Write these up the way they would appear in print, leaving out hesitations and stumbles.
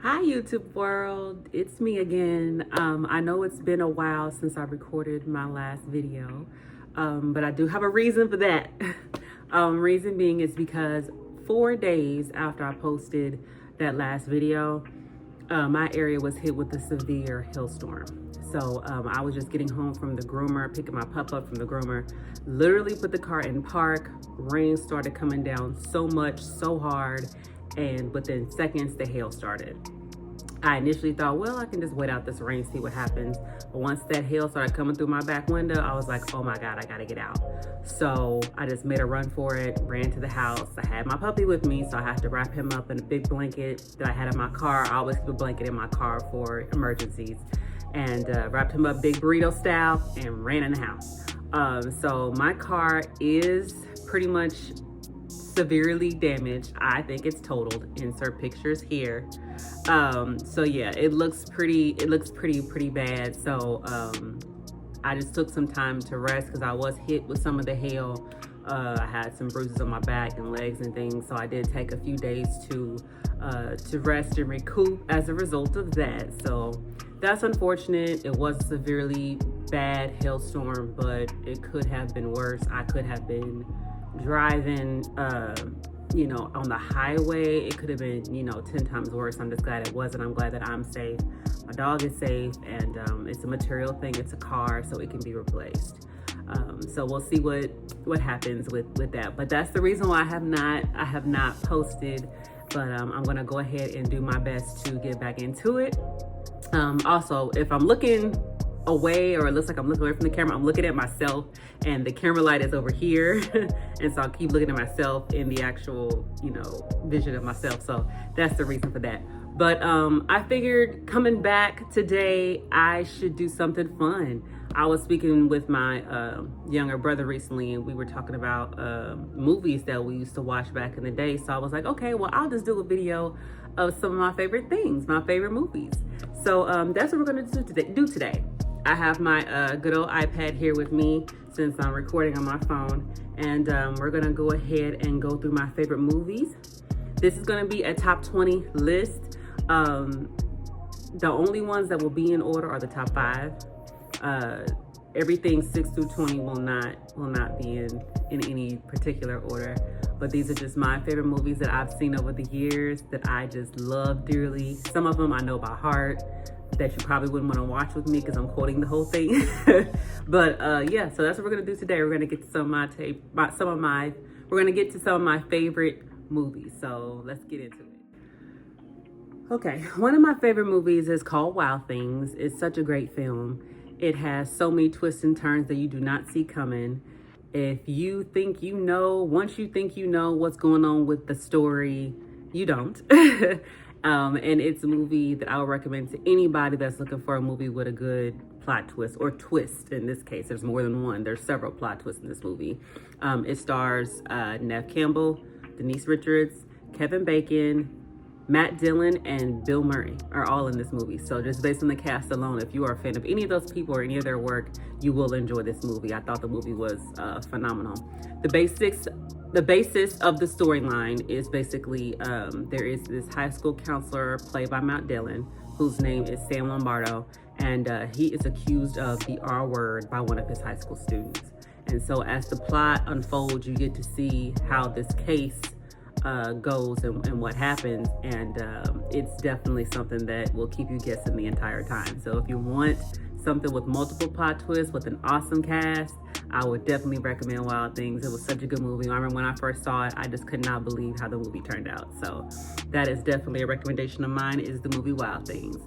Hi YouTube world, it's me again. I know it's been a while since I recorded my last video, but I do have a reason for that. Reason being is because 4 days after I posted that last video, my area was hit with a severe hailstorm. So I was just getting home from the groomer, picking my pup up from the groomer, literally put the car in park. Rain started coming down so much, so hard, and within seconds the hail started. I initially thought, well, I can just wait out this rain, see what happens. But once that hail started coming through my back window, I was like, oh my God, I gotta get out. So I just made a run for it, ran to the house. I had my puppy with me, so I had to wrap him up in a big blanket that I had in my car. I always keep a blanket in my car for emergencies. And wrapped him up big burrito style and ran in the house. So my car is pretty much severely damaged. I think it's totaled. Insert pictures here. So yeah, it looks pretty bad. So I just took some time to rest because I was hit with some of the hail. I had some bruises on my back and legs and things, so I did take a few days to rest and recoup as a result of that. So that's unfortunate. It was a severely bad hailstorm, but it could have been worse. I could have been driving on the highway. It could have been 10 times worse. I'm just glad it wasn't. I'm glad that I'm safe, my dog is safe, and it's a material thing. It's a car, so it can be replaced. So we'll see what happens with that. But that's the reason why I have not posted, but I'm gonna go ahead and do my best to get back into it. Also, if I'm looking away or it looks like I'm looking away from the camera, I'm looking at myself and the camera light is over here. And so I'll keep looking at myself in the actual, vision of myself. So that's the reason for that. But I figured coming back today, I should do something fun. I was speaking with my younger brother recently, and we were talking about movies that we used to watch back in the day. So I was like, okay, well, I'll just do a video of some of my favorite things, my favorite movies. So that's what we're gonna do today. I have my good old iPad here with me since I'm recording on my phone, and we're gonna go ahead and go through my favorite movies. This is gonna be a top 20 list. The only ones that will be in order are the top 5. Everything 6 through 20 will not be in any particular order, but these are just my favorite movies that I've seen over the years that I just love dearly. Some of them I know by heart that you probably wouldn't want to watch with me because I'm quoting the whole thing. But yeah, so that's what we're gonna do today. We're gonna get to some of my favorite movies. So let's get into it. Okay, one of my favorite movies is called Wild Things. It's such a great film. It has so many twists and turns that you do not see coming. If you think once you think you know what's going on with the story, you don't. And it's a movie that I would recommend to anybody that's looking for a movie with a good plot twist, or twist in this case. There's more than one. There's several plot twists in this movie. It stars Neve Campbell, Denise Richards, Kevin Bacon, Matt Dillon, and Bill Murray are all in this movie. So just based on the cast alone, if you are a fan of any of those people or any of their work, you will enjoy this movie. I thought the movie was phenomenal. The basis of the storyline is basically there is this high school counselor played by Matt Dillon, whose name is Sam Lombardo, and he is accused of the R word by one of his high school students. And so as the plot unfolds, you get to see how this case goes and what happens, and it's definitely something that will keep you guessing the entire time. So if you want something with multiple plot twists with an awesome cast, I would definitely recommend Wild Things. It was such a good movie. I remember when I first saw it, I just could not believe how the movie turned out. So that is definitely a recommendation of mine, is the movie Wild Things.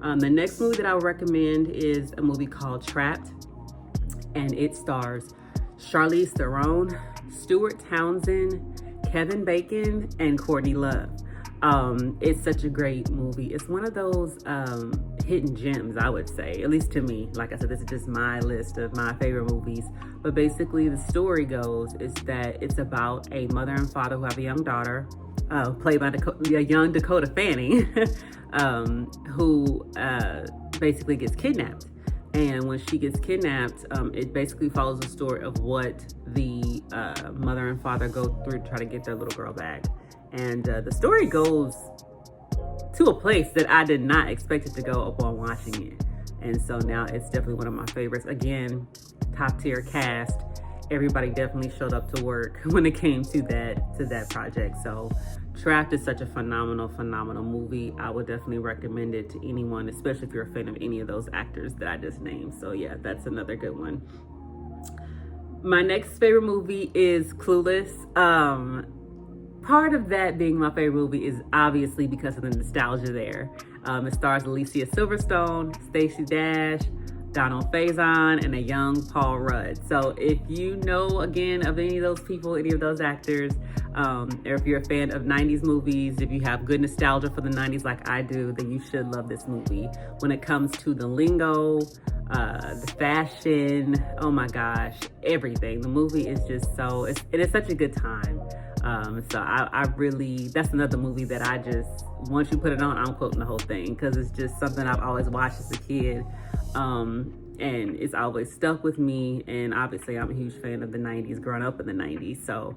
The next movie that I would recommend is a movie called Trapped, and it stars Charlize Theron, Stuart Townsend, Kevin Bacon, and Courtney Love. It's such a great movie. It's one of those hidden gems, I would say, at least to me. Like I said, this is just my list of my favorite movies. But basically the story goes is that it's about a mother and father who have a young daughter, played by a young Dakota Fanning, who basically gets kidnapped. And when she gets kidnapped, it basically follows the story of what the mother and father go through to try to get their little girl back. And the story goes to a place that I did not expect it to go upon watching it. And so now it's definitely one of my favorites. Again, top tier cast. Everybody definitely showed up to work when it came to that project. So Trapped is such a phenomenal movie. I would definitely recommend it to anyone, especially if you're a fan of any of those actors that I just named. So yeah, that's another good one. My next favorite movie is Clueless. Part of that being my favorite movie is obviously because of the nostalgia there. It stars Alicia Silverstone, Stacey Dash, Donald Faison, and a young Paul Rudd. So if you know, again, of any of those people, any of those actors, or if you're a fan of 90s movies, if you have good nostalgia for the 90s like I do, then you should love this movie. When it comes to the lingo, the fashion, oh my gosh, everything. The movie is just so, it is such a good time. So I really, that's another movie that I just, once you put it on, I'm quoting the whole thing because it's just something I've always watched as a kid. And it's always stuck with me. And obviously I'm a huge fan of the 90s, growing up in the 90s. So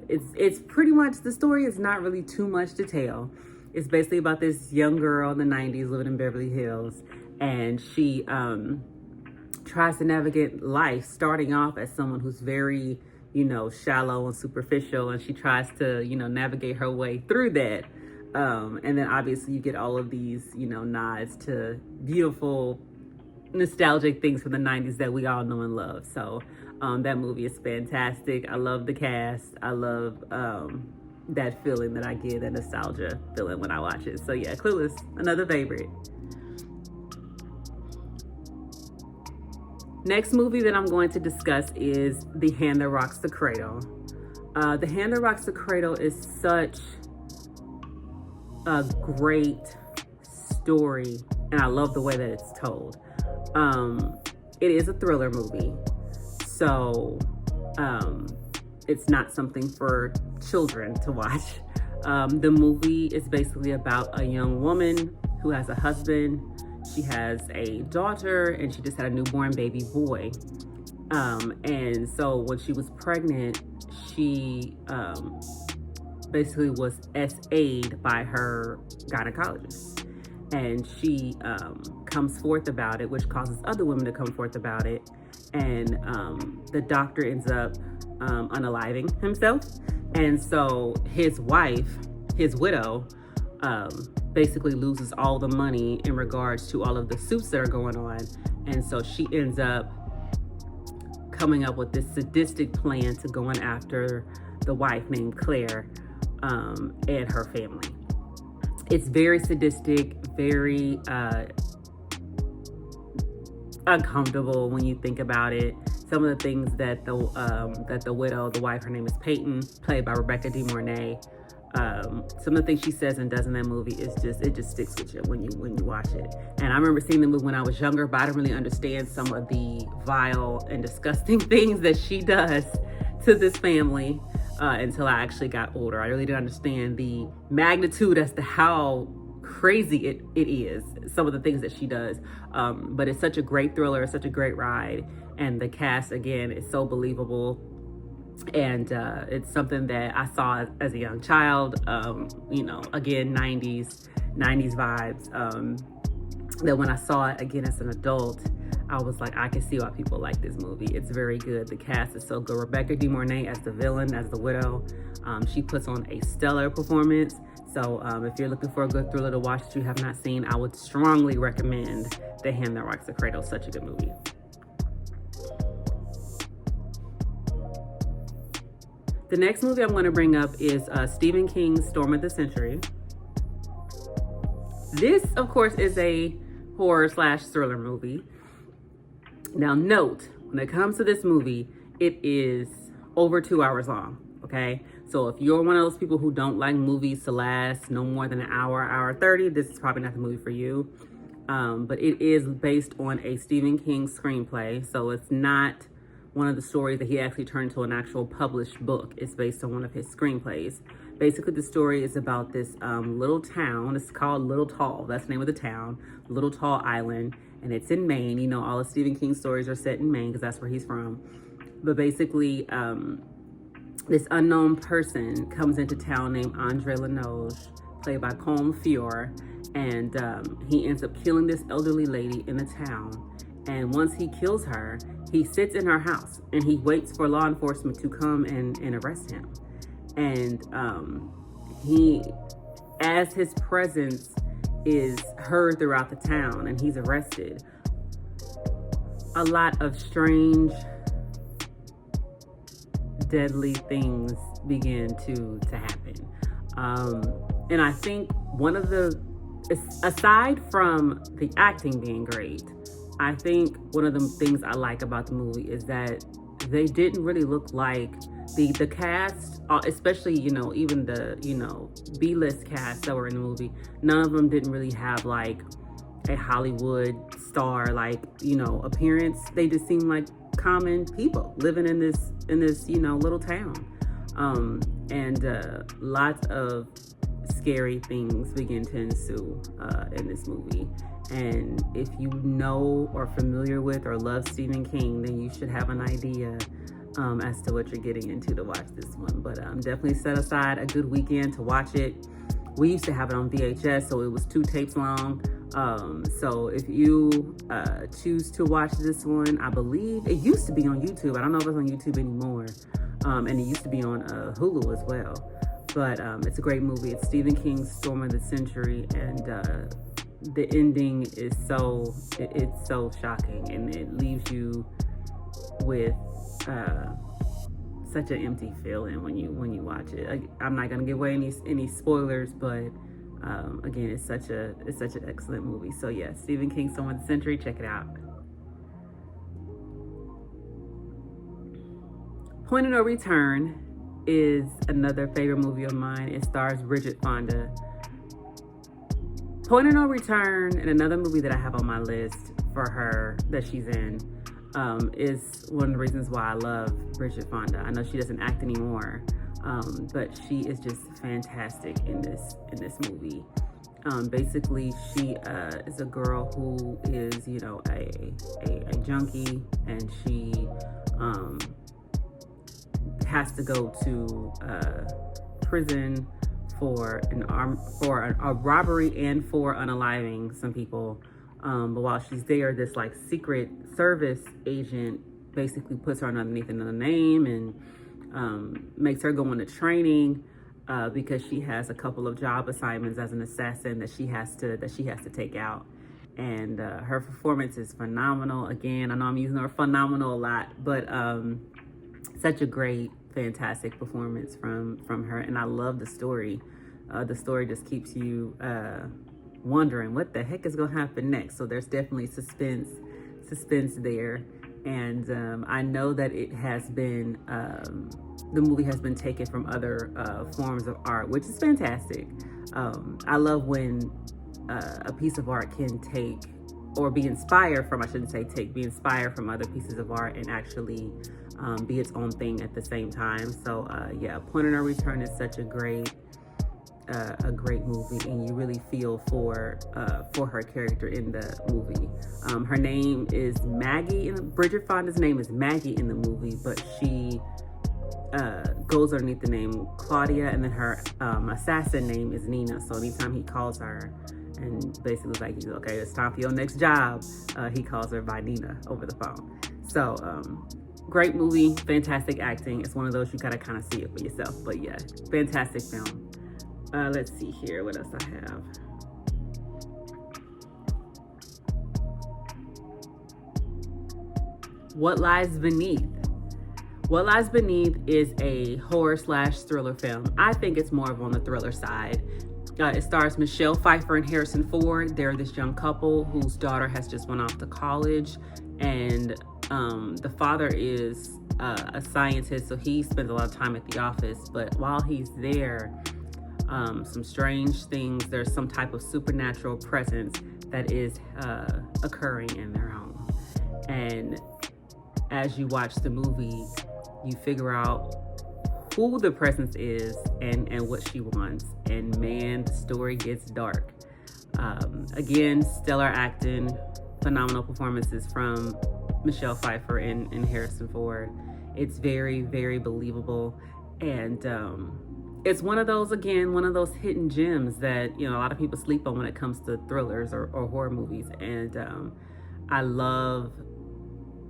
it's pretty much, the story is not really too much to tell. It's basically about this young girl in the 90s living in Beverly Hills. And she tries to navigate life starting off as someone who's very, shallow and superficial, and she tries to, navigate her way through that. And then obviously you get all of these, nods to beautiful, nostalgic things from the 90s that we all know and love. So that movie is fantastic. I love the cast. I love that feeling that I get, that nostalgia feeling when I watch it. So yeah, Clueless, another favorite. Next movie that I'm going to discuss is The Hand That Rocks the Cradle. The Hand That Rocks the Cradle is such a great story, and I love the way that it's told. It is a thriller movie, so it's not something for children to watch. The movie is basically about a young woman who has a husband. She has a daughter, and she just had a newborn baby boy. And so when she was pregnant, she basically was SA'd by her gynecologist. And she comes forth about it, which causes other women to come forth about it. And the doctor ends up unaliving himself. And so his wife, his widow, basically loses all the money in regards to all of the suits that are going on. And so she ends up coming up with this sadistic plan to going after the wife named Claire and her family. It's very sadistic, very uncomfortable when you think about it. Some of the things that the widow, the wife, her name is Peyton, played by Rebecca De Mornay. Some of the things she says and does in that movie is it just sticks with you when you watch it. And I remember seeing the movie when I was younger, but I didn't really understand some of the vile and disgusting things that she does to this family until I actually got older. I really didn't understand the magnitude as to how crazy it is, some of the things that she does. But it's such a great thriller, such a great ride. And the cast, again, is so believable. And it's something that I saw as a young child, again, 90s vibes, that when I saw it again as an adult, I was like, I can see why people like this movie. It's very good. The cast is so good. Rebecca De Mornay as the villain, as the widow, she puts on a stellar performance. So if you're looking for a good thriller to watch that you have not seen, I would strongly recommend The Hand That Rocks the Cradle. Such a good movie. The next movie I'm going to bring up is Stephen King's Storm of the Century. This, of course, is a horror/thriller movie. Now, note, when it comes to this movie, it is over 2 hours long, okay? So if you're one of those people who don't like movies to last no more than an hour 30, this is probably not the movie for you. But it is based on a Stephen King screenplay, so it's not one of the stories that he actually turned into an actual published book. It's based on one of his screenplays. Basically, the story is about this little town. It's called Little Tall. That's the name of the town, Little Tall Island, and it's in Maine. You know, all of Stephen King's stories are set in Maine because that's where he's from. But basically, this unknown person comes into town named Andre Lanoge, played by Colm Feore, and he ends up killing this elderly lady in the town. And once he kills her, he sits in her house and he waits for law enforcement to come and arrest him. And as his presence is heard throughout the town and he's arrested, a lot of strange, deadly things begin to happen. And I think one of the, aside from the acting being great, I think one of the things I like about the movie is that they didn't really look like the cast, especially, even the, B-list cast that were in the movie. None of them didn't really have like a Hollywood star, like, appearance. They just seemed like common people living in this, little town. And lots of scary things begin to ensue in this movie. And if you know or familiar with or love Stephen King, then you should have an idea as to what you're getting into to watch this one. But definitely set aside a good weekend to watch it. We used to have it on VHS, so it was 2 tapes long. So if you choose to watch this one, I believe it used to be on YouTube. I don't know if it's on YouTube anymore. And it used to be on Hulu as well. But it's a great movie. It's Stephen King's Storm of the Century, and the ending is it's so shocking, and it leaves you with such an empty feeling when you watch it. I'm not gonna give away any spoilers, but again, it's such an excellent movie. So yeah, Stephen King's Storm of the Century, check it out. Point of No Return is another favorite movie of mine. It stars Bridget Fonda. Point of No Return, and another movie that I have on my list for her that she's in, is one of the reasons why I love Bridget Fonda. I know she doesn't act anymore, but she is just fantastic in this movie. Basically, she is a girl who is, a junkie, and she has to go to prison for a robbery and for unaliving some people. But while she's there, this like Secret Service agent basically puts her underneath another name and makes her go into training because she has a couple of job assignments as an assassin that she has to take out. And her performance is phenomenal. Again, I know I'm using the word phenomenal a lot, but such a great, fantastic performance from her. And I love the story. The story just keeps you wondering what the heck is going to happen next. So there's definitely suspense there. And I know that it has been, the movie has been taken from other forms of art, which is fantastic. I love when a piece of art can take, or be inspired from, I shouldn't say take, be inspired from other pieces of art and actually be its own thing at the same time. So yeah, Point of No Return is such a great movie, and you really feel for her character in the movie. Her name is Maggie. Bridget Fonda's name is Maggie in the movie, but she goes underneath the name Claudia, and then her assassin name is Nina. So anytime he calls her and basically like, he's okay, it's time for your next job, he calls her by Nina over the phone. So great movie, fantastic acting. It's one of those you gotta kind of see it for yourself. But yeah, fantastic film. Let's see here, what else I have. What Lies Beneath. What Lies Beneath is a horror / thriller film. I think it's more of on the thriller side. It stars Michelle Pfeiffer and Harrison Ford. They're this young couple whose daughter has just went off to college, and the father is a scientist, so he spends a lot of time at the office. But while he's there, some strange things, there's some type of supernatural presence that is occurring in their home. And as you watch the movie, you figure out who the presence is and what she wants. And man, the story gets dark. Again, stellar acting, phenomenal performances from Michelle Pfeiffer and Harrison Ford. It's very, very believable. And it's one of those, again, one of those hidden gems that, you know, a lot of people sleep on when it comes to thrillers or horror movies. And I love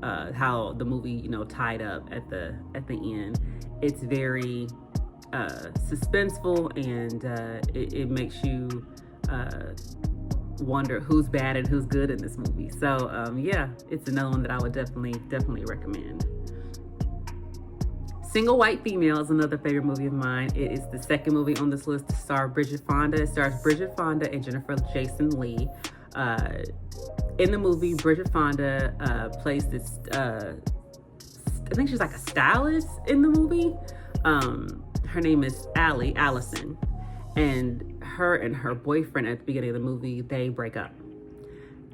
how the movie, you know, tied up at the end. It's very suspenseful, and it makes you wonder who's bad and who's good in this movie. So yeah, it's another one that I would definitely recommend. Single White Female is another favorite movie of mine. It is the second movie on this list to star Bridget Fonda. It stars Bridget Fonda and Jennifer Jason Leigh. In the movie, Bridget Fonda plays this, I think she's like a stylist in the movie. Her name is Allison. And her boyfriend at the beginning of the movie, they break up.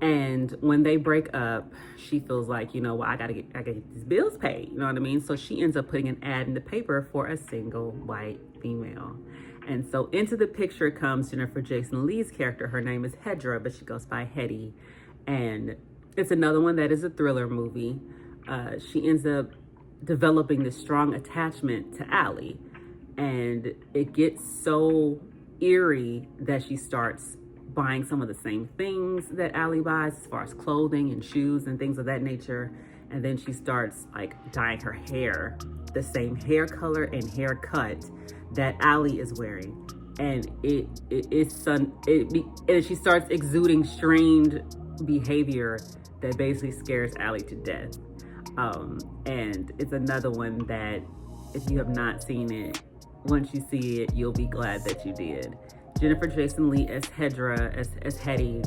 And when they break up, she feels like, you know, well, I gotta get these bills paid. You know what I mean? So she ends up putting an ad in the paper for a single white female. And so into the picture comes Jennifer Jason Leigh's character. Her name is Hedra, but she goes by Hetty. And it's another one that is a thriller movie. She ends up developing this strong attachment to Allie. And it gets so eerie that she starts buying some of the same things that Allie buys, as far as clothing and shoes and things of that nature. And then she starts like dyeing her hair the same hair color and haircut that Allie is wearing. And and she starts exuding strange behavior that basically scares Allie to death. And it's another one that, if you have not seen it, once you see it, you'll be glad that you did. Jennifer Jason Leigh as Hedra, as Hetty,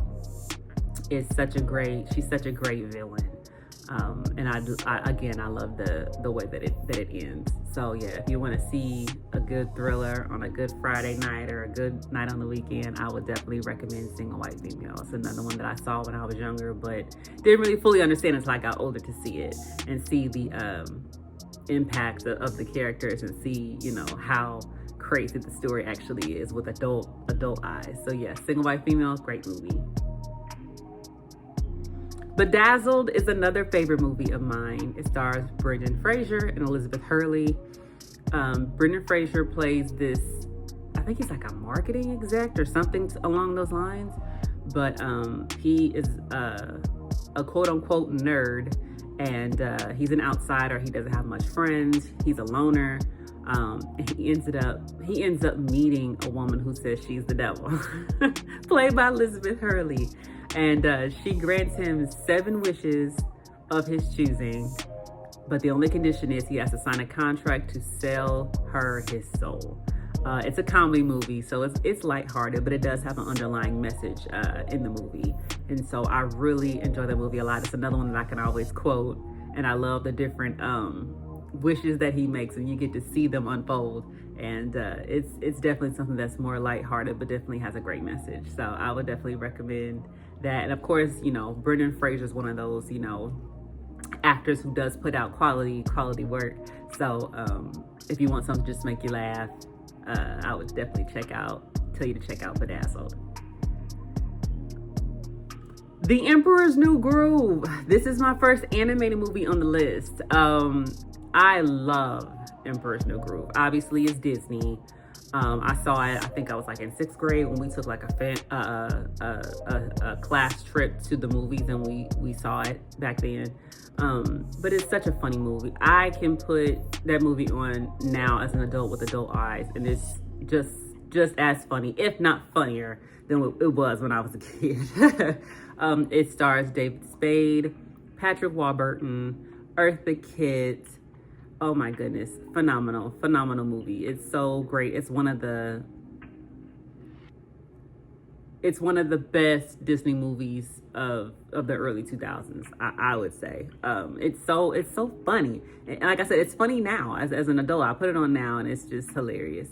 is such a great villain. And I love the way that it ends. So yeah, if you want to see a good thriller on a good Friday night or a good night on the weekend, I would definitely recommend Single White Female. It's another one that I saw when I was younger, but didn't really fully understand until I got older to see it and see the impact of the characters and see, you know, how crazy the story actually is with adult eyes. So yeah, Single White Female, great movie. Bedazzled is another favorite movie of mine. It stars Brendan Fraser and Elizabeth Hurley. Brendan Fraser plays this, I think he's like a marketing exec or something along those lines, but he is a quote-unquote nerd, and he's an outsider. He doesn't have much friends. He's a loner. He ends up meeting a woman who says she's the devil, played by Elizabeth Hurley. And she grants him 7 wishes of his choosing, but the only condition is he has to sign a contract to sell her his soul. It's a comedy movie, so it's lighthearted, but it does have an underlying message in the movie. And so I really enjoy that movie a lot. It's another one that I can always quote, and I love the different wishes that he makes, and you get to see them unfold. And it's definitely something that's more lighthearted, but definitely has a great message. So I would definitely recommend that. And of course, you know, Brendan Fraser is one of those, you know, actors who does put out quality work. So if you want something to just make you laugh, I would definitely tell you to check out Bedazzled. The Emperor's New Groove. This is my first animated movie on the list. I love Emperor's New Groove. Obviously, it's Disney. I saw it, I think I was like in 6th grade when we took like a class trip to the movies, and we saw it back then. But it's such a funny movie. I can put that movie on now as an adult with adult eyes, and it's just as funny, if not funnier, than it was when I was a kid. It stars David Spade, Patrick Warburton, Eartha Kitt. Oh my goodness, phenomenal movie. It's so great. It's one of the best Disney movies of the early 2000s, I would say. It's so funny. And like I said, it's funny now as an adult. I put it on now and it's just hilarious.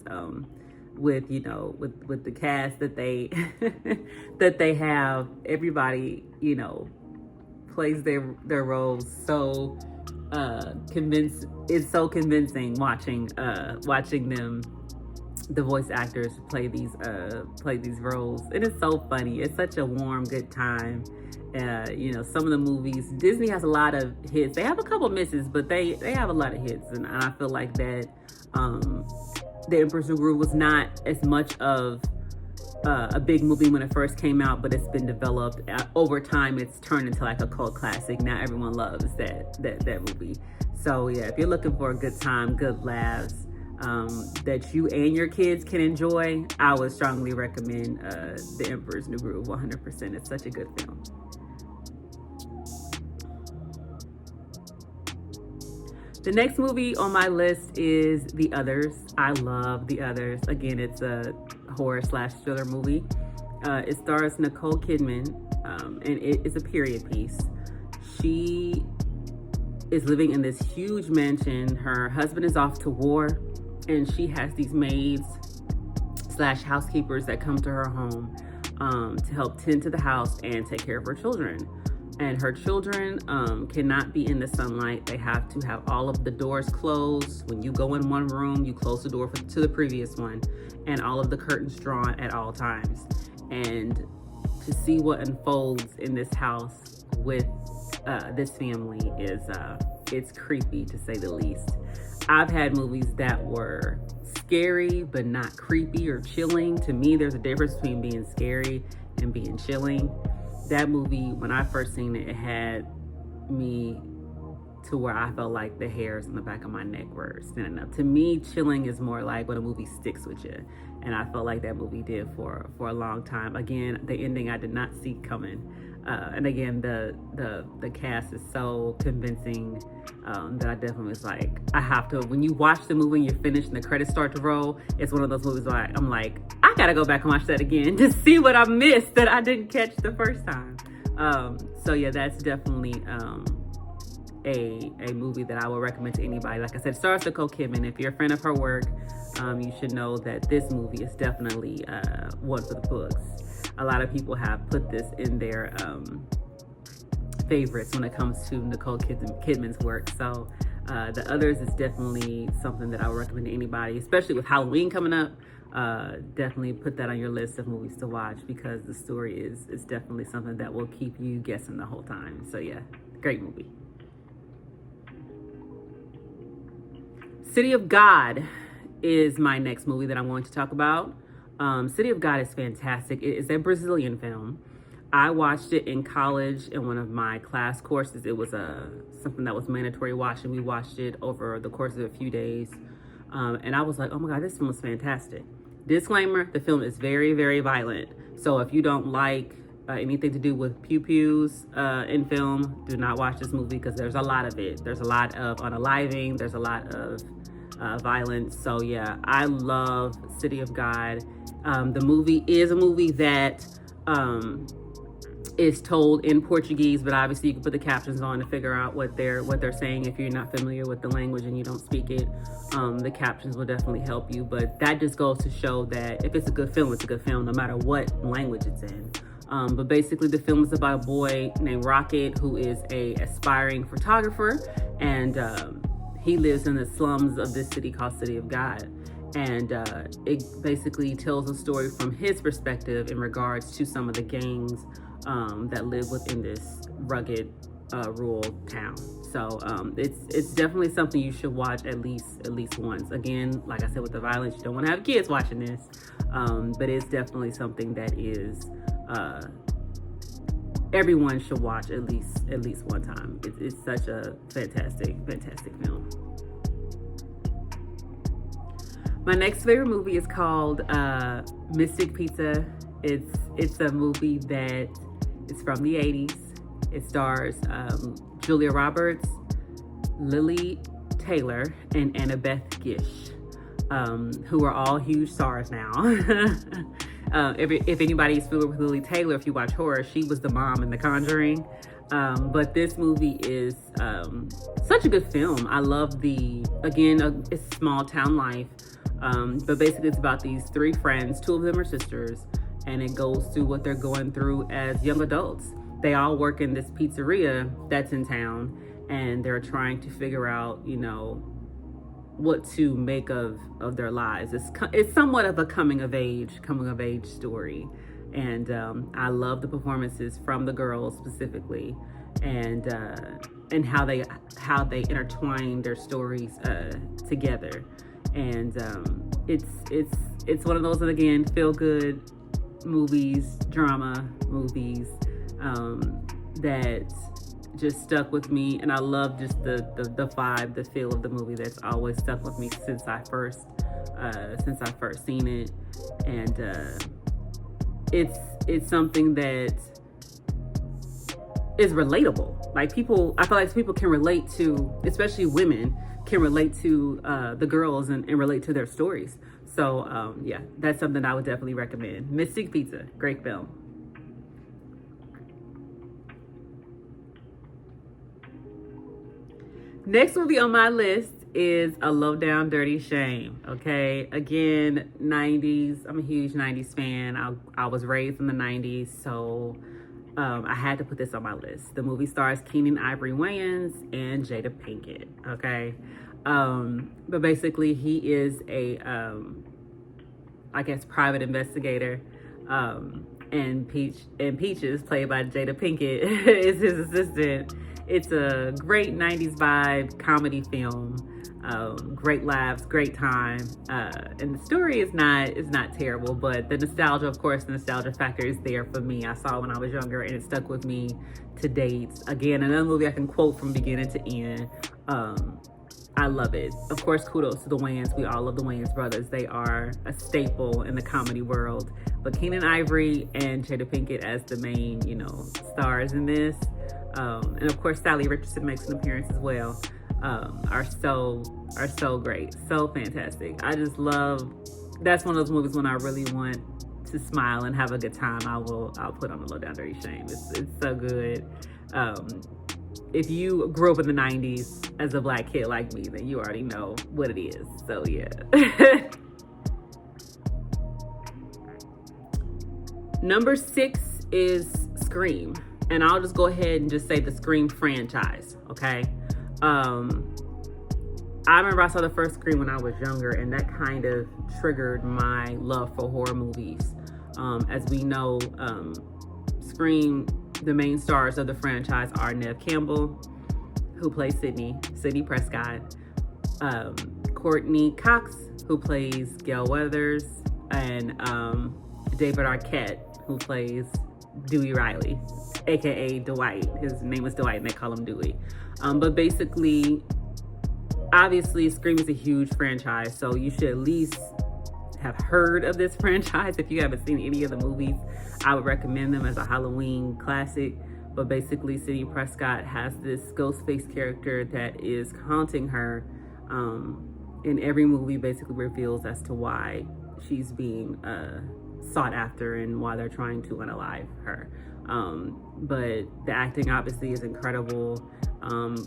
With, you know, with the cast that they that they have, everybody, you know, plays their roles so it's so convincing watching them, the voice actors play these roles. And it's so funny. It's such a warm, good time. You know, some of the movies, Disney has a lot of hits. They have a couple misses, but they have a lot of hits, and I feel like that The Emperor's New Groove was not as much of a big movie when it first came out, but it's been developed over time. It's turned into like a cult classic. Now everyone loves that movie. So yeah, if you're looking for a good time, good laughs, that you and your kids can enjoy, I would strongly recommend The Emperor's New Groove 100%. It's such a good film. The next movie on my list is The Others. I love The Others. Again, it's a horror/thriller movie. It stars Nicole Kidman, and it is a period piece. She is living in this huge mansion. Her husband is off to war, and she has these maids/housekeepers that come to her home to help tend to the house and take care of her children. And her children cannot be in the sunlight. They have to have all of the doors closed. When you go in one room, you close the door to the previous one, and all of the curtains drawn at all times. And to see what unfolds in this house with this family is it's creepy, to say the least. I've had movies that were scary but not creepy or chilling. To me, there's a difference between being scary and being chilling. That movie, when I first seen it, it had me to where I felt like the hairs on the back of my neck were standing up. To me, chilling is more like when a movie sticks with you. And I felt like that movie did for a long time. Again, the ending I did not see coming. And again, the cast is so convincing that I definitely was like, I have to, when you watch the movie and you're finished and the credits start to roll, it's one of those movies where I'm like, I gotta go back and watch that again to see what I missed that I didn't catch the first time. So yeah, that's definitely a movie that I would recommend to anybody. Like I said, stars Nicole Kidman. If you're a fan of her work, you should know that this movie is definitely one for the books. A lot of people have put this in their favorites when it comes to Nicole Kidman's work. So The Others is definitely something that I would recommend to anybody, especially with Halloween coming up. Definitely put that on your list of movies to watch, because the story is definitely something that will keep you guessing the whole time. So yeah, great movie. City of God is my next movie that I'm going to talk about. City of God is fantastic. It is a Brazilian film. I watched it in college in one of my class courses. It was something that was mandatory watching. We watched it over the course of a few days. And I was like, oh my God, this film is fantastic. Disclaimer, the film is very, very violent. So if you don't like anything to do with pew-pews in film, do not watch this movie, because there's a lot of it. There's a lot of unaliving. There's a lot of violence. So yeah, I love City of God. The movie is a movie that is told in Portuguese, but obviously you can put the captions on to figure out what they're saying. If you're not familiar with the language and you don't speak it, the captions will definitely help you. But that just goes to show that if it's a good film, it's a good film, no matter what language it's in. But basically the film is about a boy named Rocket, who is a aspiring photographer, and he lives in the slums of this city called City of God. And it basically tells a story from his perspective in regards to some of the gangs that live within this rugged rural town. So it's definitely something you should watch at least once. Again, like I said, with the violence, you don't want to have kids watching this, but it's definitely something that is everyone should watch at least one time. It's such a fantastic film. My next favorite movie is called Mystic Pizza. It's a movie that is from the 80s. It stars Julia Roberts, Lily Taylor, and Annabeth Gish, who are all huge stars now. If anybody's familiar with Lily Taylor, if you watch horror, she was the mom in The Conjuring. But this movie is such a good film. I love it's small town life. But basically it's about these three friends. Two of them are sisters, and it goes through what they're going through as young adults. They all work in this pizzeria that's in town, and they're trying to figure out, what to make of their lives. It's somewhat of a coming of age story. And I love the performances from the girls specifically, and how they intertwine their stories together. And it's one of those, and again, feel good movies, drama movies, that just stuck with me. And I love just the vibe, the feel of the movie that's always stuck with me since I first seen it. And it's something that is relatable. Like, I feel like people can relate to, especially women can relate to the girls and relate to their stories. So yeah, that's something I would definitely recommend. Mystic Pizza, great film. Next movie on my list is A Low Down Dirty Shame. Okay, again, 90s. I'm a huge 90s fan. I was raised in the 90s, so I had to put this on my list. The movie stars Keenen Ivory Wayans and Jada Pinkett. Okay, but basically he is a I guess private investigator, and Peaches, played by Jada Pinkett, is his assistant. It's a great 90s vibe comedy film. Great laughs, great time, and the story is not terrible, but the nostalgia, of course, the nostalgia factor is there for me. I saw it when I was younger, and it stuck with me to date. Again, another movie I can quote from beginning to end. I love it. Of course, kudos to the Wayans. We all love the Wayans brothers. They are a staple in the comedy world. But Keenen Ivory and Jada Pinkett as the main, stars in this. And of course, Sally Richardson makes an appearance as well. Are so great, so fantastic. I just love. That's one of those movies when I really want to smile and have a good time. I'll put on A Low Down Dirty Shame. It's so good. If you grew up in the 90s as a Black kid like me, then you already know what it is. So yeah. Number 6 is Scream. And I'll just go ahead and just say the Scream franchise, okay? I remember I saw the first Scream when I was younger, and that kind of triggered my love for horror movies. As we know, Scream, the main stars of the franchise are Neve Campbell, who plays Sidney Prescott, Courtney Cox, who plays Gail Weathers, and David Arquette, who plays Dewey Riley, aka Dwight. His name is Dwight and they call him Dewey. But basically, obviously, Scream is a huge franchise, so you should at least have heard of this franchise. If you haven't seen any of the movies, I would recommend them as a Halloween classic. But basically, Sidney Prescott has this ghost face character that is haunting her, and every movie basically reveals as to why she's being sought after and why they're trying to unalive her. But the acting obviously is incredible.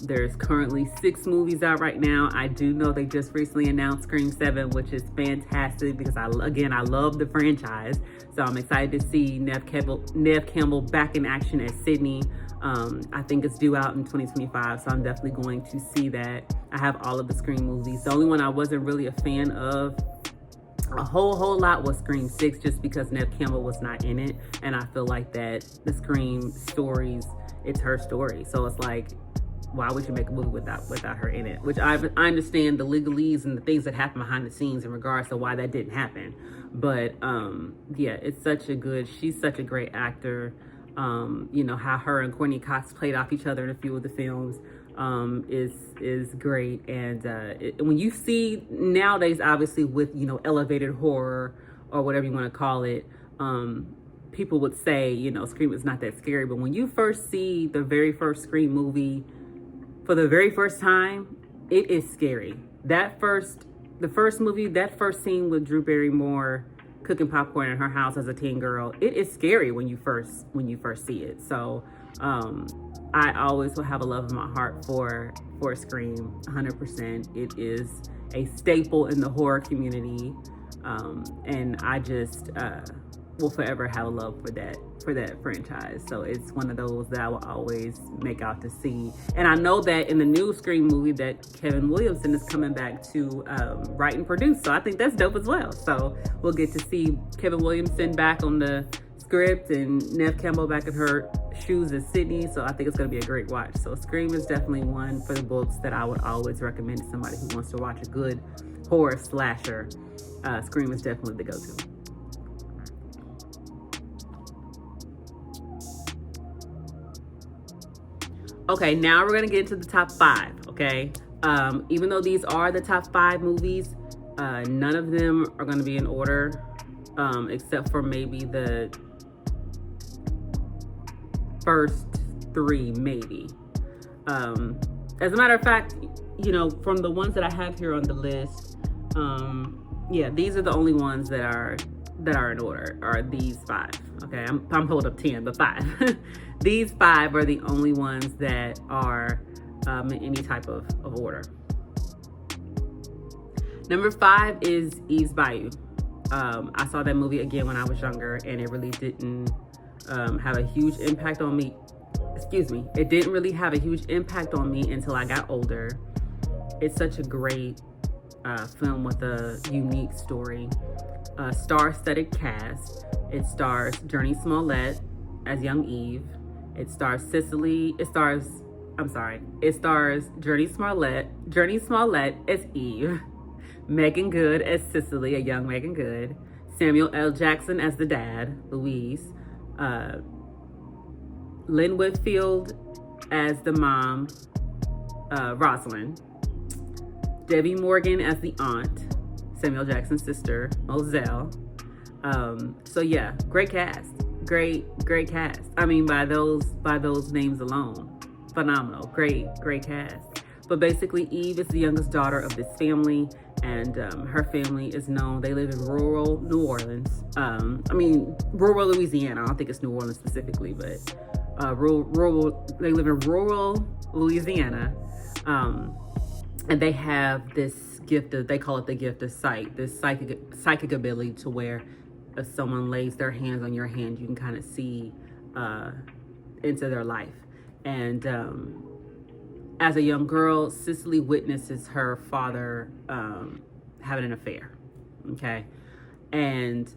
There's currently 6 movies out right now. I do know they just recently announced Scream 7, which is fantastic because I love the franchise. So I'm excited to see Neve Campbell back in action as Sidney. I think it's due out in 2025, so I'm definitely going to see that. I have all of the Scream movies. The only one I wasn't really a fan of a whole lot was Scream 6, just because Neve Campbell was not in it, and I feel like that the Scream stories, it's her story, so it's like, why would you make a movie without her in it? Which I understand the legalese and the things that happen behind the scenes in regards to why that didn't happen, but yeah, she's such a great actor. How her and Courtney Cox played off each other in a few of the films is great. And when you see nowadays, obviously with elevated horror or whatever you want to call it, people would say Scream is not that scary, but when you first see the very first Scream movie for the very first time, it is scary. The first movie, that first scene with Drew Barrymore cooking popcorn in her house as a teen girl, it is scary when you first see it. So I always will have a love in my heart for Scream, 100%. It is a staple in the horror community, and I just will forever have a love for that franchise. So it's one of those that I will always make out to see. And I know that in the new Scream movie that Kevin Williamson is coming back to write and produce, so I think that's dope as well. So we'll get to see Kevin Williamson back on the script and Neve Campbell back in her shoes as Sidney, so I think it's going to be a great watch. So Scream is definitely one for the books that I would always recommend to somebody who wants to watch a good horror slasher, Scream is definitely the go-to. Okay, now we're gonna get into the top 5, okay? Even though these are the top 5 movies, none of them are gonna be in order, except for maybe the first 3, maybe. As a matter of fact, you know, from the ones that I have here on the list, yeah, these are the only ones that are in order, are these 5. Okay, I'm pulled up 10, but 5. These 5 are the only ones that are in any type of order. Number 5 is Eve's Bayou. I saw that movie again when I was younger, and it really didn't have a huge impact on me. Excuse me. It didn't really have a huge impact on me until I got older. It's such a great film with a unique story. Star-studded cast. It stars Journey Smollett as young Eve. It stars Journey Smollett as Eve. Megan Good as Cicely, a young Megan Good. Samuel L. Jackson as the dad, Louise. Lynn Whitfield as the mom, Rosalind. Debbie Morgan as the aunt, Samuel Jackson's sister, Moselle. So yeah, great cast. Great cast. I mean, by those names alone, phenomenal. Great cast. But basically, Eve is the youngest daughter of this family, and her family is known. They live in rural New Orleans. Rural Louisiana. I don't think it's New Orleans specifically, but rural. They live in rural Louisiana, and they have this gift of, they call it the gift of sight. This psychic ability to where, if someone lays their hands on your hand, you can kind of see into their life. And as a young girl, Cicely witnesses her father having an affair. Okay, and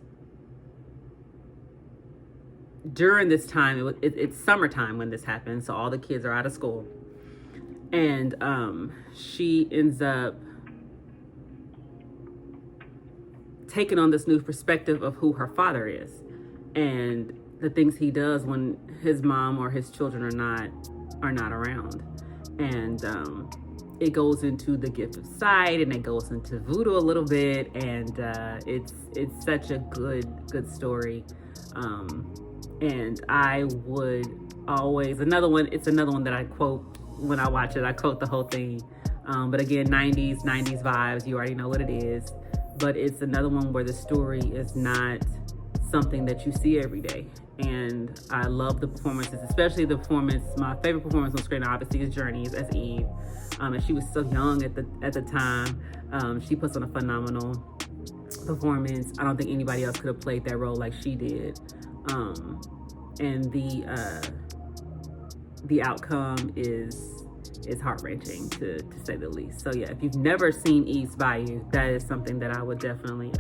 during this time, it's summertime when this happens, so all the kids are out of school, and she ends up taking on this new perspective of who her father is and the things he does when his mom or his children are not around. And it goes into the gift of sight, and it goes into voodoo a little bit, and it's such a good story. And I would always, it's another one that I quote when I watch it. I quote the whole thing. But again, 90s vibes, you already know what it is. But it's another one where the story is not something that you see every day. And I love the performances, especially the performance. My favorite performance on screen, obviously, is Journey's as Eve. And she was so young at the time. She puts on a phenomenal performance. I don't think anybody else could have played that role like she did. And the outcome is heart-wrenching, to say the least. So yeah, if you've never seen Eve's Bayou, that is something that I would definitely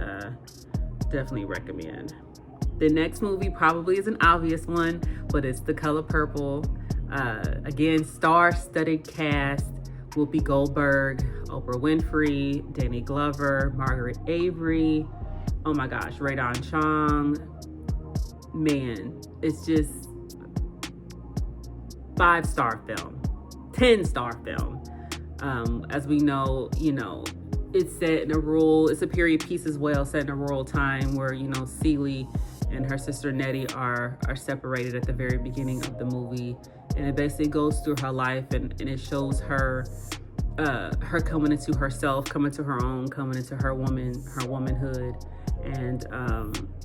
recommend. The next movie probably is an obvious one, but it's The Color Purple. Again, star-studded cast: Whoopi Goldberg, Oprah Winfrey, Danny Glover, Margaret Avery. Oh my gosh, Radon Chong. Man, it's just 5-star film, 10-star film. As we know, it's set in it's a period piece as well, set in a rural time where, Celie and her sister Nettie are separated at the very beginning of the movie. And it basically goes through her life, and it shows her coming into herself, coming to her own, coming into her womanhood. And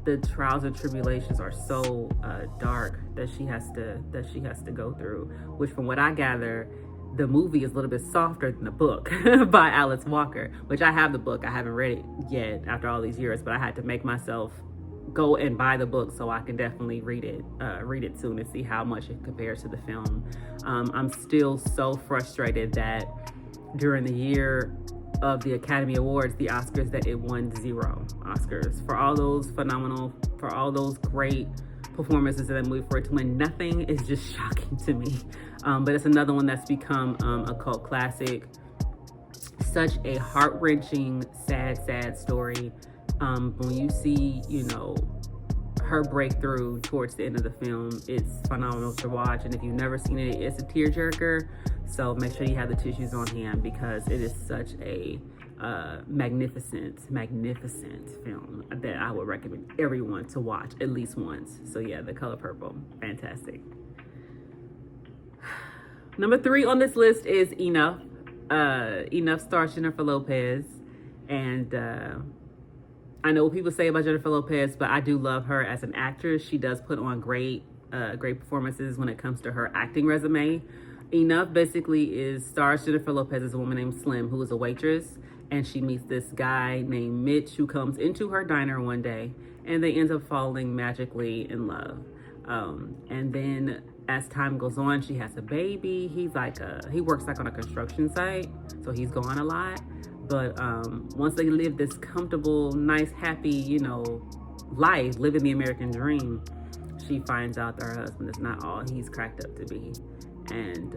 the trials and tribulations are so dark that she has to go through, which, from what I gather, the movie is a little bit softer than the book by Alice Walker, which I have the book. I haven't read it yet after all these years, but I had to make myself go and buy the book so I can definitely read it soon and see how much it compares to the film. I'm still so frustrated that during the year of the Academy Awards, the Oscars, that it won 0 Oscars. For all those great performances in that movie, for it to win nothing is just shocking to me. But it's another one that's become a cult classic. Such a heart-wrenching, sad story. When you see, you know, her breakthrough towards the end of the film, it's phenomenal to watch. And if you've never seen it, it's a tearjerker. So make sure you have the tissues on hand, because it is such a magnificent film that I would recommend everyone to watch at least once. So yeah, The Color Purple, fantastic. Number 3 on this list is Enough. Enough stars Jennifer Lopez, and I know what people say about Jennifer Lopez, but I do love her as an actress. She does put on great performances when it comes to her acting resume. Enough basically stars Jennifer Lopez as a woman named Slim, who is a waitress, and she meets this guy named Mitch who comes into her diner one day, and they end up falling magically in love. And then as time goes on, she has a baby. He works like on a construction site, so he's gone a lot. But once they live this comfortable, nice, happy, you know, life, living the American dream, she finds out that her husband is not all he's cracked up to be. And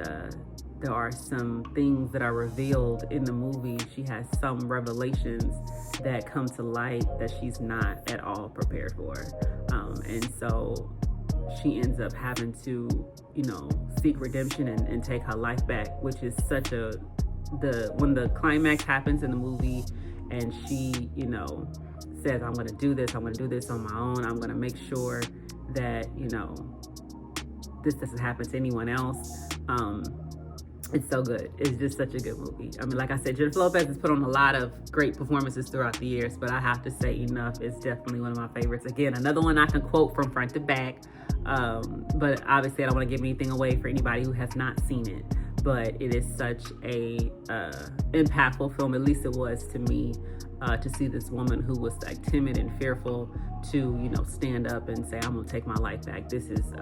there are some things that are revealed in the movie. She has some revelations that come to light that she's not at all prepared for. And so she ends up having to, you know, seek redemption and take her life back, which is such when the climax happens in the movie and she, you know, says, I'm gonna do this on my own. I'm gonna make sure that, you know, this doesn't happen to anyone else. It's so good. It's just such a good movie. I mean, like I said, Jennifer Lopez has put on a lot of great performances throughout the years, but I have to say Enough is definitely one of my favorites. Again, another one I can quote from front to back. But obviously I don't want to give anything away for anybody who has not seen it. But it is such a impactful film, at least it was to me, to see this woman who was like timid and fearful to, you know, stand up and say, I'm gonna take my life back. This is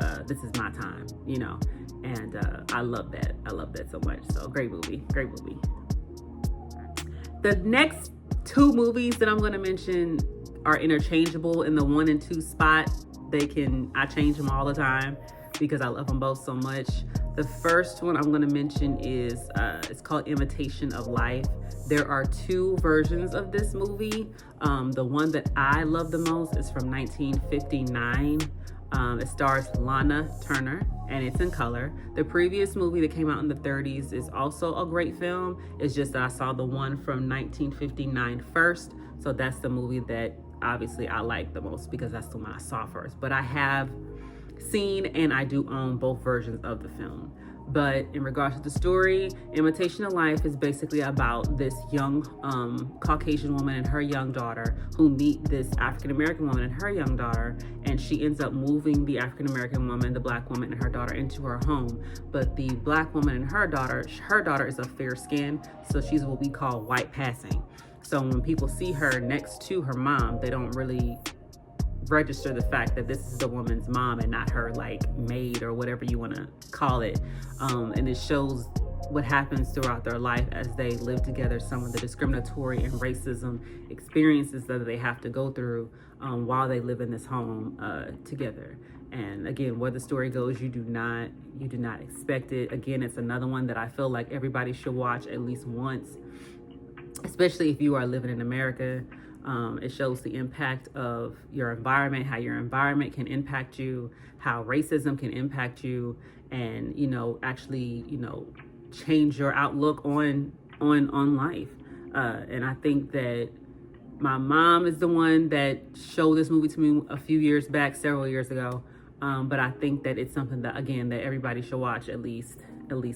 my time, you know. And I love that. I love that so much. So great movie. The next 2 movies that I'm gonna mention are interchangeable in the 1 and 2 spot. I change them all the time because I love them both so much. The first one I'm going to mention is, it's called Imitation of Life. There are 2 versions of this movie. The one that I love the most is from 1959. It stars Lana Turner, and it's in color. The previous movie that came out in the 30s is also a great film. It's just that I saw the one from 1959 first. So that's the movie that obviously I like the most because that's the one I saw first. But I have seen and I do own both versions of the film. But in regards to the story, Imitation of Life is basically about this young Caucasian woman and her young daughter who meet this African-American woman and her young daughter, and she ends up moving the African-American woman, the black woman, and her daughter into her home. But the black woman and her daughter is of fair skin, so she's what we call white passing. So when people see her next to her mom, they don't really register the fact that this is the woman's mom and not her like maid or whatever you want to call it. And it shows what happens throughout their life as they live together, some of the discriminatory and racism experiences that they have to go through while they live in this home together. And again, where the story goes, you do not expect it. Again, it's another one that I feel like everybody should watch at least once, especially if you are living in America. It shows the impact of your environment, how your environment can impact you, how racism can impact you, and, you know, actually, you know, change your outlook on life. And I think that my mom is the one that showed this movie to me a few years back, several years ago. But I think that it's something that, again, that everybody should watch at least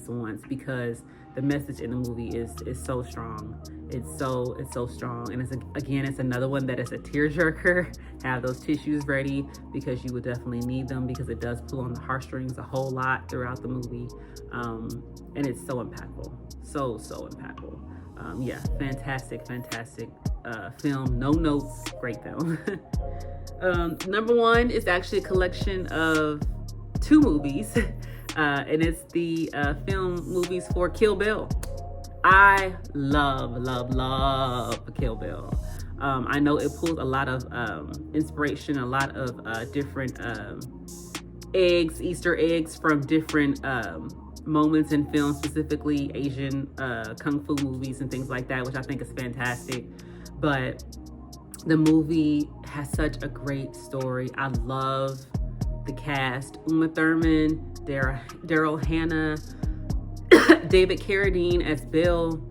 once, because the message in the movie is so strong. It's so strong. And it's another one that is a tearjerker. Have those tissues ready because you would definitely need them, because it does pull on the heartstrings a whole lot throughout the movie. And it's so impactful. So impactful. Yeah, fantastic film. No notes, great film. Number 1 is actually a collection of 2 movies. And it's the film movies for Kill Bill. I love Kill Bill. I know it pulls a lot of inspiration, a lot of different Easter eggs from different moments in film, specifically Asian kung fu movies and things like that, which I think is fantastic. But the movie has such a great story. I love the cast: Uma Thurman, Daryl Hannah, David Carradine as Bill.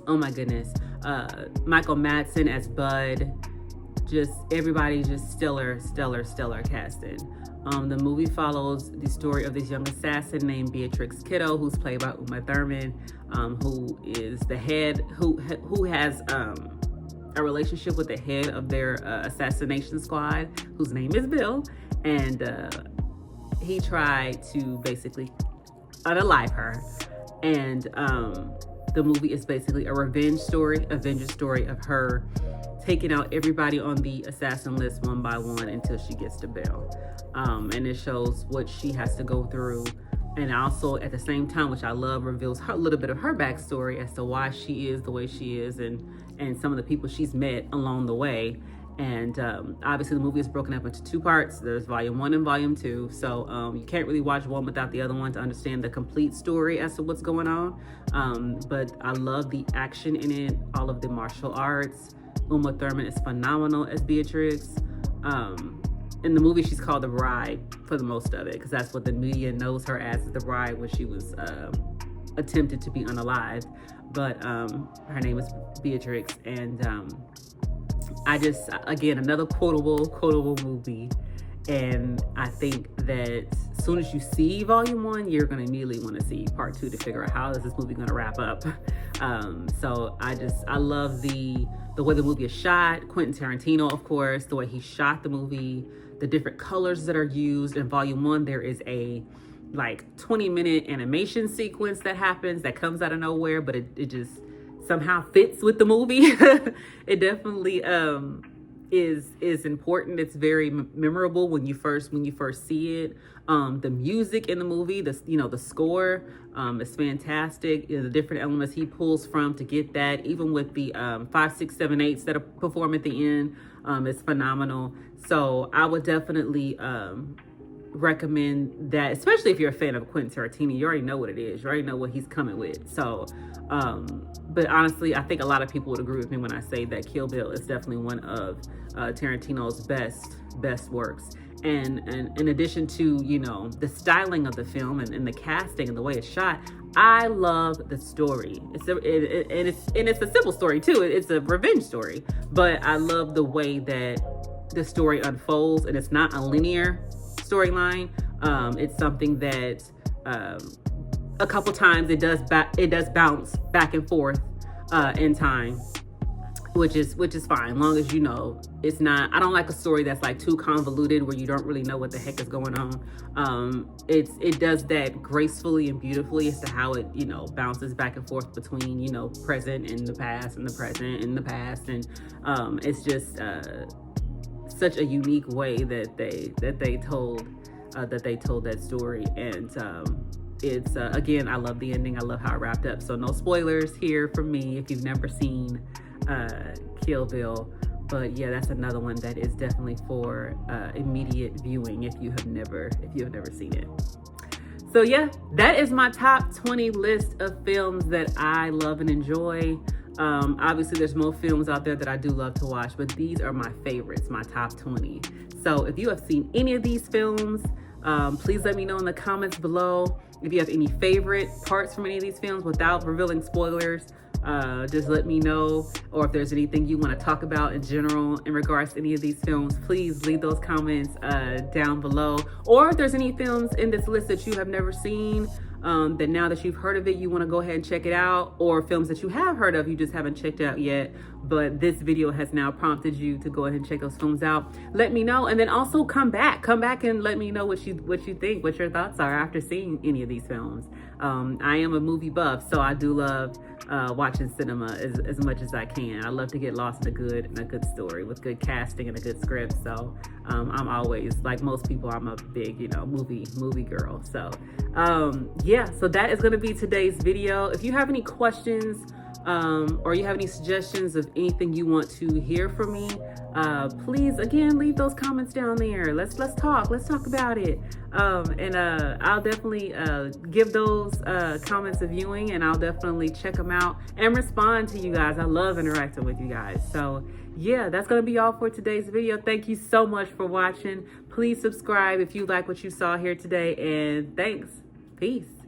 Oh my goodness. Michael Madsen as Bud. Just everybody, just stellar casting. The movie follows the story of this young assassin named Beatrix Kiddo, who's played by Uma Thurman, who is the head, who has a relationship with the head of their assassination squad, whose name is Bill, and he tried to basically unalive her. And the movie is basically a revenge story of her taking out everybody on the assassin list one by one until she gets to Bill. And it shows what she has to go through. And also at the same time, which I love, reveals a little bit of her backstory as to why she is the way she is, and some of the people she's met along the way. And obviously the movie is broken up into two parts. There's volume 1 and volume 2. So you can't really watch one without the other one to understand the complete story as to what's going on. But I love the action in it, all of the martial arts. Uma Thurman is phenomenal as Beatrix. In the movie, she's called the Bride for the most of it, because that's what the media knows her as, the Bride, when she was attempted to be unalived. But her name is Beatrix, and I just, again, another quotable movie. And I think that as soon as you see volume 1, you're going to immediately want to see part 2 to figure out how is this movie going to wrap up. So I love the way the movie is shot. Quentin Tarantino, of course, the way he shot the movie, the different colors that are used. In volume 1, there is a like 20-minute animation sequence that happens that comes out of nowhere, but it just somehow fits with the movie. It definitely is important. It's very memorable when you first see it. The music in the movie, the score is fantastic. The different elements he pulls from to get that, even with the 5, 6, 7, 8s that are performed at the end, is phenomenal. So I would definitely recommend that, especially if you're a fan of Quentin Tarantino. You already know what it is. You already know what he's coming with. So but honestly, I think a lot of people would agree with me when I say that Kill Bill is definitely one of Tarantino's best works. And in addition to, the styling of the film and the casting and the way it's shot, I love the story. It's a simple story too. It's a revenge story, but I love the way that the story unfolds, and it's not a linear storyline. It's something that a couple times it does bounce back and forth in time, which is fine, long as it's not. I don't like a story that's like too convoluted where you don't really know what the heck is going on. It does that gracefully and beautifully as to how it bounces back and forth between present and the past, and the present and the past, and it's just such a unique way that they told that story. And it's again, I love the ending. I love how it wrapped up. So no spoilers here from me if you've never seen Kill Bill. But yeah, that's another one that is definitely for immediate viewing if you have never seen it. So yeah, that is my top 20 list of films that I love and enjoy. Obviously there's more films out there that I do love to watch, but these are my favorites, my top 20. So if you have seen any of these films, please let me know in the comments below. If you have any favorite parts from any of these films without revealing spoilers, just let me know. Or if there's anything you want to talk about in general in regards to any of these films, please leave those comments down below. Or if there's any films in this list that you have never seen, that now that you've heard of it, you want to go ahead and check it out, or films that you have heard of, you just haven't checked out yet, but this video has now prompted you to go ahead and check those films out, let me know. And then also come back and let me know what you think, what your thoughts are after seeing any of these films. I am a movie buff, so I do love watching cinema as much as I can. I love to get lost in a good story with good casting and a good script. So I'm always, like most people, I'm a big movie girl. So yeah, so that is going to be today's video. If you have any questions or you have any suggestions of anything you want to hear from me, please again leave those comments down there. Let's talk about it. I'll definitely give those comments a viewing, and I'll definitely check them out and respond to you guys. I love interacting with you guys. So yeah, that's gonna be all for today's video. Thank you so much for watching. Please subscribe if you like what you saw here today, and thanks. Peace.